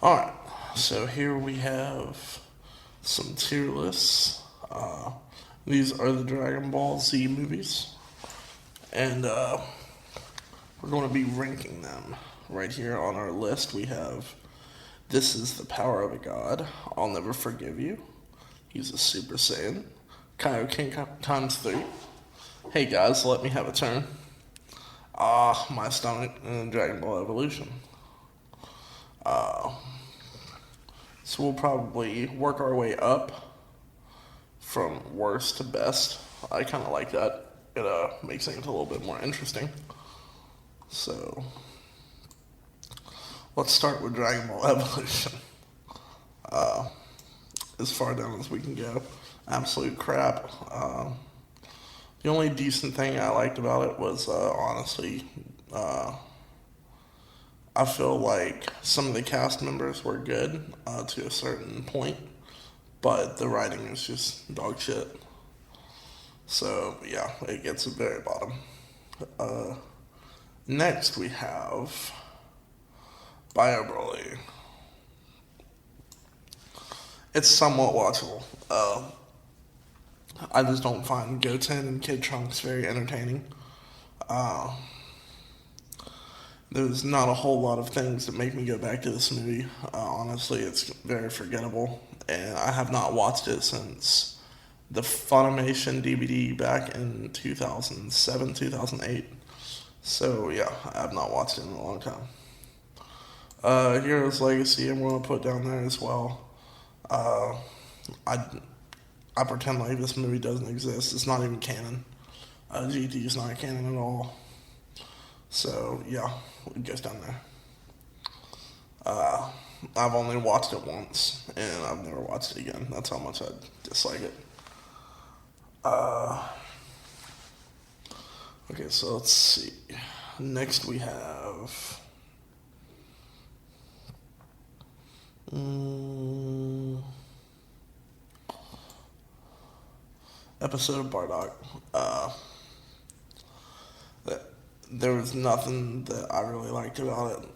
Alright, so here we have some tier lists. These are the Dragon Ball Z movies, and we're going to be ranking them. Right here on our list, we have This is the Power of a God, I'll Never Forgive You. He's a Super Saiyan. Kaioken times 3. Hey guys, let me have a turn. My stomach and Dragon Ball Evolution. So we'll probably work our way up from worst to best. I kind of like that. It makes things a little bit more interesting. So let's start with Dragon Ball Evolution. As far down as we can go. Absolute crap. The only decent thing I liked about it was honestly, I feel like some of the cast members were good to a certain point, but the writing is just dog shit. So yeah, it gets a very bottom. Next we have Bio Broly. It's somewhat watchable. I just don't find Goten and Kid Trunks very entertaining. There's not a whole lot of things that make me go back to this movie. Honestly, it's very forgettable, and I have not watched it since the Funimation DVD back in 2007, 2008. So yeah, I have not watched it in a long time. Heroes Legacy, I'm going to put down there as well. I I pretend like this movie doesn't exist. It's not even canon. GT is not canon at all. So yeah, it goes down there. I've only watched it once, and I've never watched it again. That's how much I dislike it. Okay, so let's see. Next we have mm, episode of Bardock. That there was nothing that I really liked about it.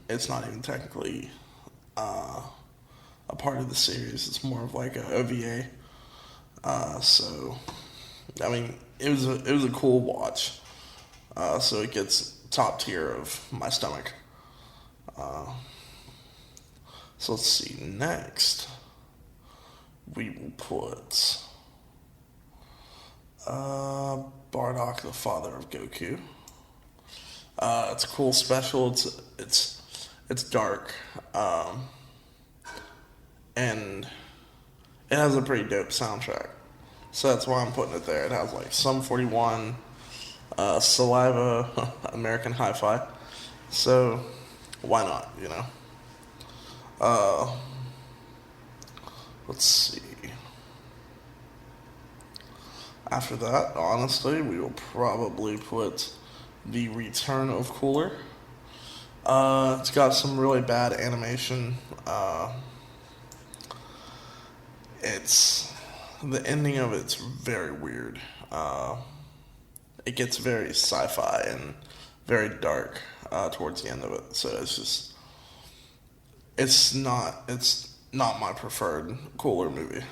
It's not even technically a part of the series. It's more of like a OVA. So, I mean, it was a cool watch. So it gets top tier of my stomach. So let's see. Next, we will put Bardock, the father of Goku. It's a cool special. It's dark, and it has a pretty dope soundtrack. So that's why I'm putting it there. It has like Sum 41, Saliva, American Hi-Fi. So why not? Uh, let's see. After that, honestly, we will probably put The Return of Cooler. It's got some really bad animation. It's the ending of it's very weird. It gets very sci-fi and very dark towards the end of it. So it's not my preferred Cooler movie.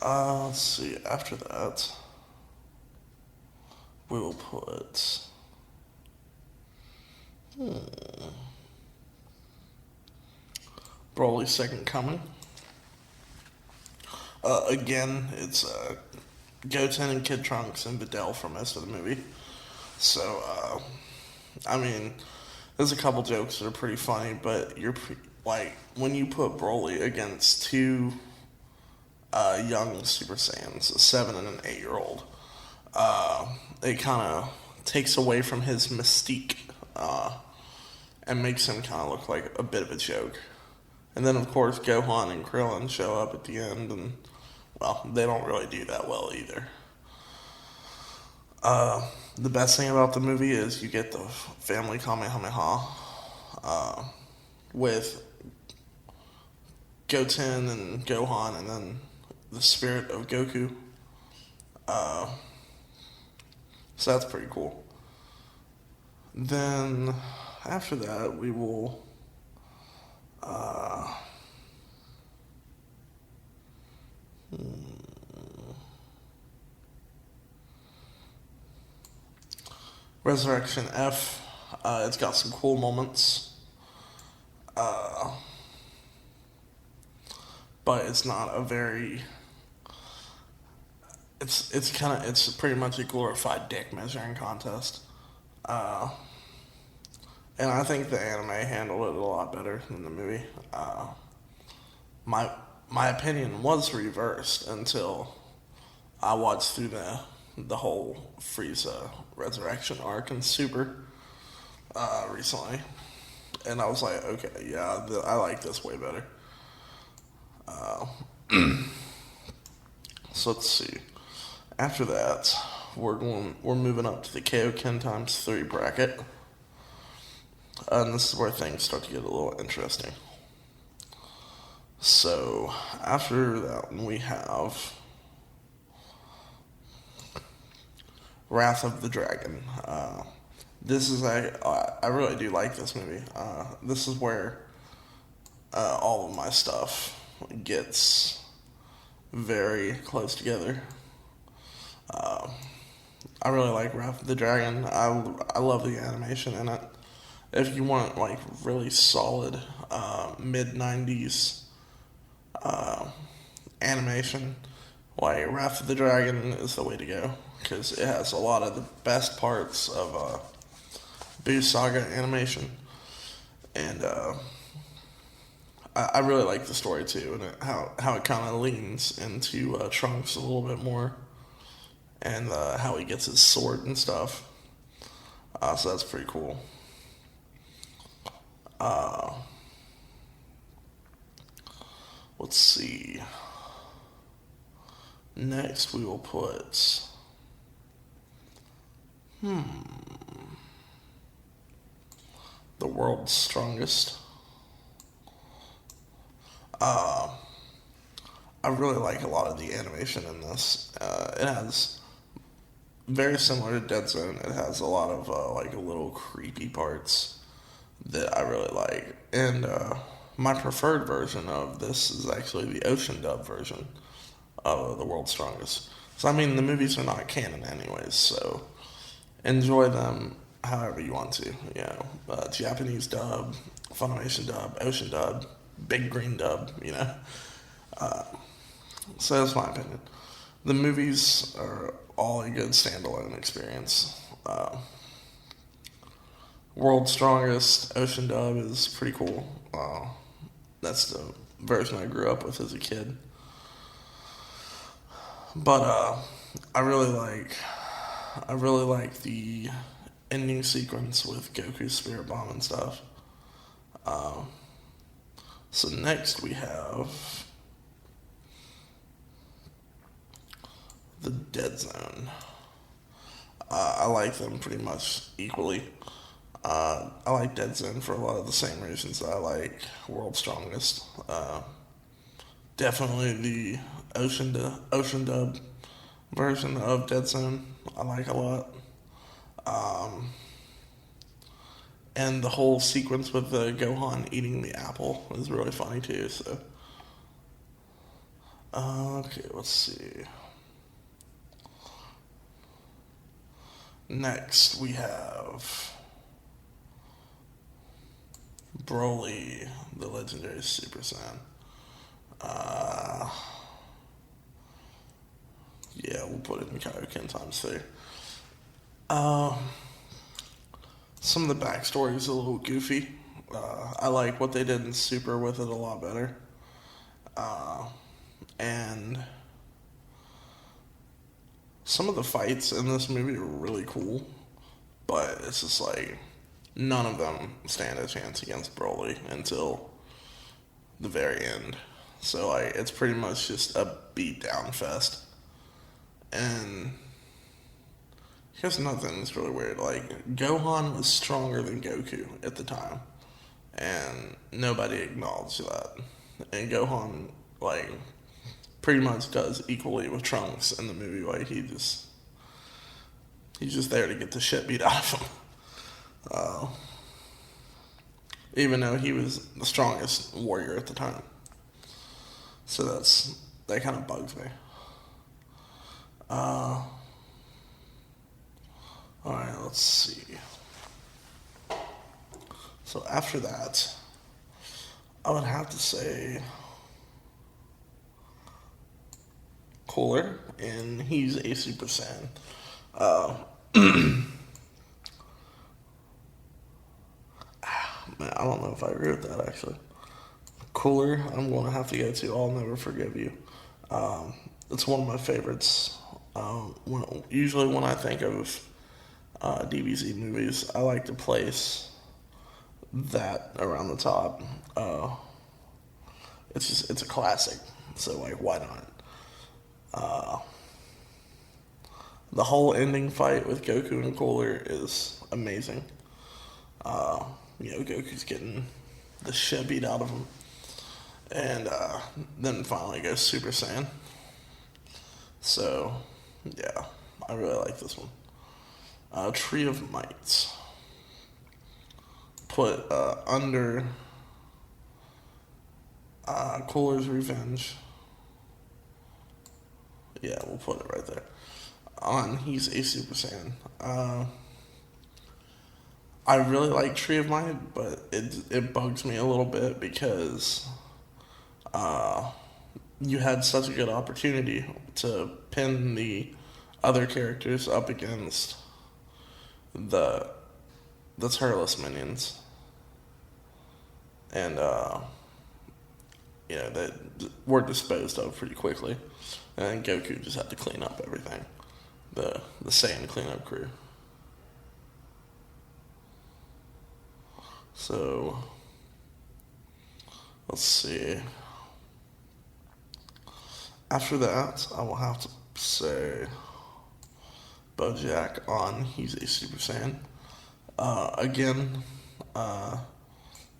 Let's see. After that, we will put Broly's Second Coming. Again, it's Goten and Kid Trunks and Videl for most of the movie. So, I mean, there's a couple jokes that are pretty funny, but like when you put Broly against two young Super Saiyans, a 7 and an 8-year-old, it kind of takes away from his mystique and makes him kind of look like a bit of a joke. And then, of course, Gohan and Krillin show up at the end, and, well, they don't really do that well either. The best thing about the movie is you get the family Kamehameha with Goten and Gohan, and then the spirit of Goku. So that's pretty cool. Then, after that, we will Uh, Resurrection F. It's got some cool moments, but it's not a very. It's pretty much a glorified dick measuring contest, uh, and I think the anime handled it a lot better than the movie. My my opinion was reversed until I watched through the whole Frieza resurrection arc in Super recently, and I was like, okay, yeah, I like this way better. So let's see. After that, we're moving up to the Kaioken times 3 bracket, and this is where things start to get a little interesting. So after that one, we have Wrath of the Dragon. This is I really do like this movie. This is where all of my stuff gets very close together. I really like Wrath of the Dragon. I love the animation in it. If you want like really solid mid '90s animation, like Wrath of the Dragon is the way to go because it has a lot of the best parts of Boo Saga animation, and I really like the story too, and how it kind of leans into Trunks a little bit more, and how he gets his sword and stuff. So that's pretty cool. Let's see. Next, we will put. The World's Strongest. I really like a lot of the animation in this. It has very similar to Dead Zone. It has a lot of like little creepy parts that I really like, and my preferred version of this is actually the Ocean dub version of The World's Strongest. So I mean, the movies are not canon anyways, so enjoy them however you want to. You know, Japanese dub, Funimation dub, Ocean dub, Big Green dub. You know, so that's my opinion. The movies are all a good standalone experience. World's Strongest Ocean dub is pretty cool. That's the version I grew up with as a kid. But I really like the ending sequence with Goku's Spirit Bomb and stuff. So next we have the Dead Zone. I like them pretty much equally. I like Dead Zone for a lot of the same reasons I like World's Strongest. Definitely the Ocean dub version of Dead Zone I like a lot. And the whole sequence with Gohan eating the apple is really funny too. So, okay, let's see. Next we have Broly, the legendary Super Saiyan. Yeah, we'll put it in Kaioken times 3. Some of the backstory is a little goofy. I like what they did in Super with it a lot better. And some of the fights in this movie are really cool, but it's just like none of them stand a chance against Broly until the very end. So like it's pretty much just a beatdown fest. And here's nothing that's really weird. Like Gohan was stronger than Goku at the time, and nobody acknowledged that. And Gohan like pretty much does equally with Trunks in the movie. Like he's just there to get the shit beat out of him. even though he was the strongest warrior at the time. So that kind of bugs me. Uh, all right, let's see. So after that, I would have to say Cooler, and he's a Super Saiyan. Uh, Man, I don't know if I agree with that actually. Cooler, I'm going to have to go to I'll Never Forgive You. It's one of my favorites. Usually, when I think of DBZ movies, I like to place that around the top. It's a classic, so like why not? The whole ending fight with Goku and Cooler is amazing. Goku's getting the shit beat out of him, and then finally goes Super Saiyan. So, yeah, I really like this one. Tree of Might. Put under Cooler's Revenge. Yeah, we'll put it right there. On He's a Super Saiyan. I really like Tree of Might, but it bugs me a little bit because you had such a good opportunity to pin the other characters up against the Turles minions, and that were disposed of pretty quickly, and Goku just had to clean up everything. The Saiyan cleanup crew. So let's see. After that, I will have to say Bojack on He's a Super Saiyan. Again,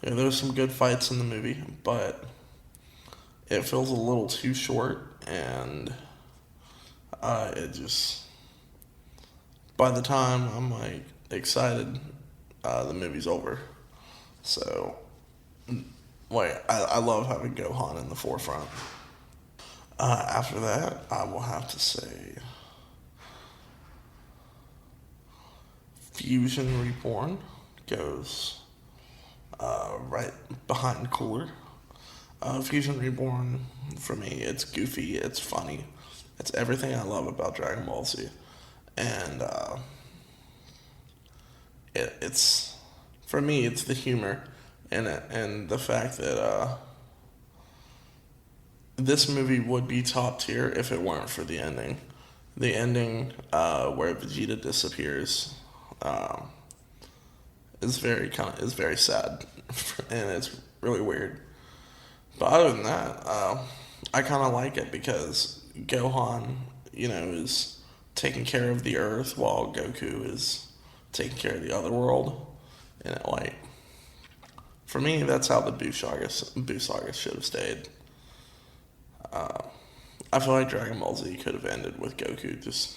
there's some good fights in the movie, but it feels a little too short, and it just, by the time I'm like excited, the movie's over. So, I love having Gohan in the forefront. After that, I will have to say Fusion Reborn goes right behind Cooler. Fusion Reborn, for me, it's goofy, it's funny, it's everything I love about Dragon Ball Z. And it's, for me, it's the humor in it, and the fact that this movie would be top tier if it weren't for the ending. The ending where Vegeta disappears is very sad, and it's really weird. But other than that, I kind of like it because Gohan, is taking care of the Earth while Goku is taking care of the other world, and for me, that's how the Buu Saga should have stayed. I feel like Dragon Ball Z could have ended with Goku just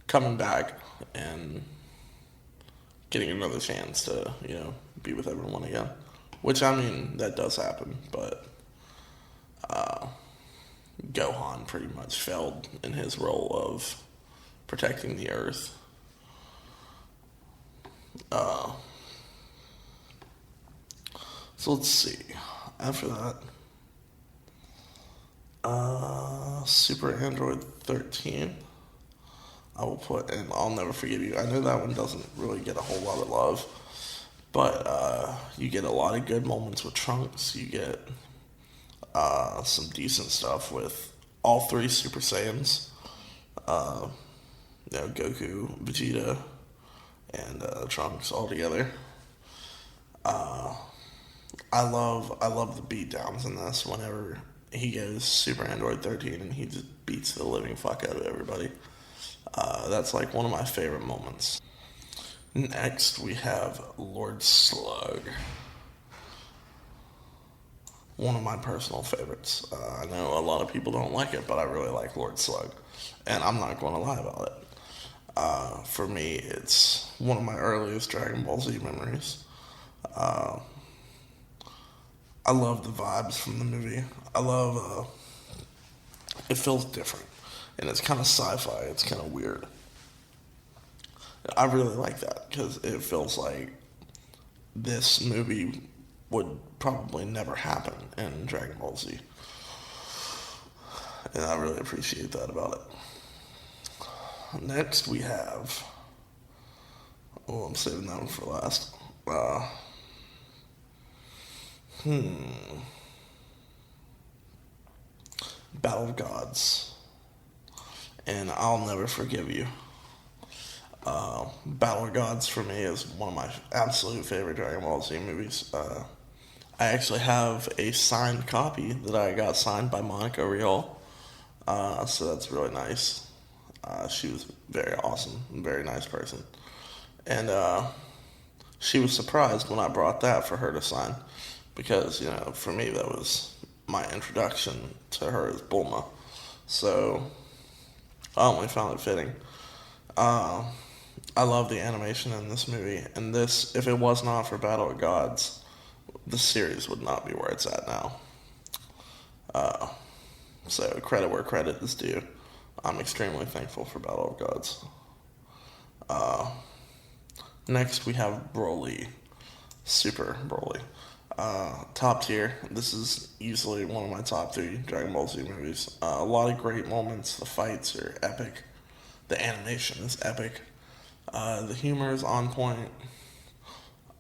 coming back and getting another chance to, be with everyone again. Which, I mean, that does happen, but Gohan pretty much failed in his role of protecting the Earth. So let's see. After that, Super Android 13. I will put in I'll Never Forgive You. I know that one doesn't really get a whole lot of love, but you get a lot of good moments with Trunks. You get some decent stuff with all three Super Saiyans. Goku, Vegeta, and Trunks all together. I love the beatdowns in this whenever he goes Super Android 13 and he just beats the living fuck out of everybody. That's like one of my favorite moments. Next, we have Lord Slug. One of my personal favorites. I know a lot of people don't like it, but I really like Lord Slug. And I'm not going to lie about it. For me, it's one of my earliest Dragon Ball Z memories. I love the vibes from the movie. I love it feels different, and it's kind of sci-fi. It's kind of weird. I really like that because it feels like this movie would probably never happen in Dragon Ball Z, and I really appreciate that about it. Next, we have. Oh, I'm saving that one for last. Uh, Battle of Gods, and I'll Never Forgive You. Battle of Gods for me is one of my absolute favorite Dragon Ball Z movies. I actually have a signed copy that I got signed by Monica Rial, so that's really nice. She was very awesome, very nice person, and she was surprised when I brought that for her to sign, because for me that was my introduction to her as Bulma, so I only found it fitting. Uh, I love the animation in this movie, and this, if it was not for Battle of Gods, the series would not be where it's at now. So credit where credit is due. I'm extremely thankful for Battle of Gods. Next we have Broly, Super Broly. Top tier. This is easily one of my top three Dragon Ball Z movies. A lot of great moments. The fights are epic. The animation is epic. The humor is on point.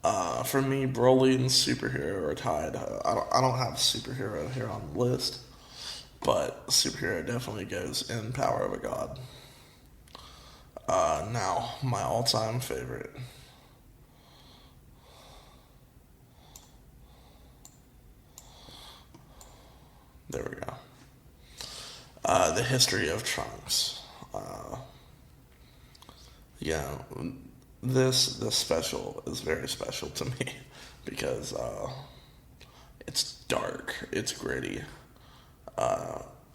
For me, Broly and Superhero are tied. I don't have Superhero here on the list, but Superhero definitely goes in Power of a God. Now, my all-time favorite. There we go. The History of Trunks. Yeah, this special is very special to me because it's dark, it's gritty,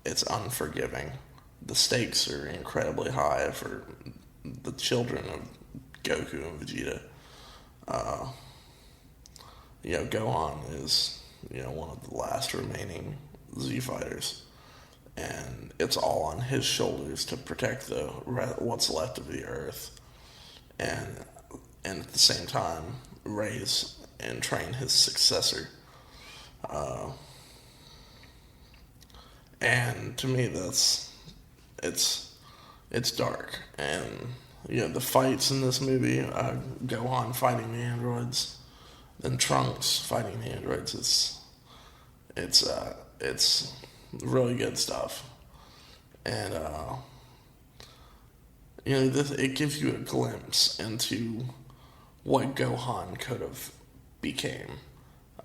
it's unforgiving. The stakes are incredibly high for the children of Goku and Vegeta. Gohan is one of the last remaining Z fighters, and it's all on his shoulders to protect what's left of the Earth, and at the same time raise and train his successor. And to me, it's dark, and the fights in this movie, Gohan fighting the androids, then Trunks fighting the androids. It's really good stuff, and it gives you a glimpse into what Gohan could have became.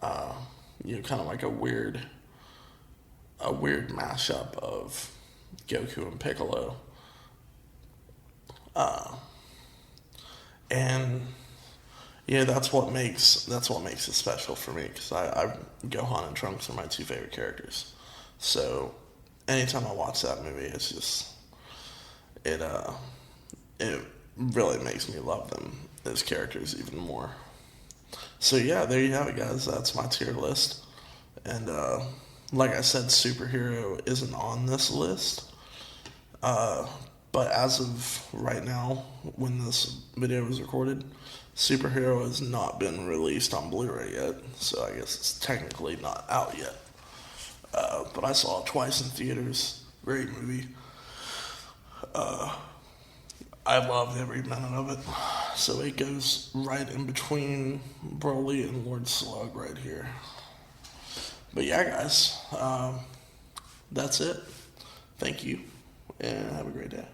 Kind of like a weird mashup of Goku and Piccolo, and that's what makes it special for me, because I Gohan and Trunks are my two favorite characters. So anytime I watch that movie, it's just it really makes me love them as characters even more. So yeah, there you have it, guys. That's my tier list, and like I said, Superhero isn't on this list. But as of right now, when this video was recorded, Superhero has not been released on Blu-ray yet, so I guess it's technically not out yet. But I saw it twice in theaters. Great movie. I loved every minute of it. So it goes right in between Broly and Lord Slug right here. But yeah, guys, that's it. Thank you, and have a great day.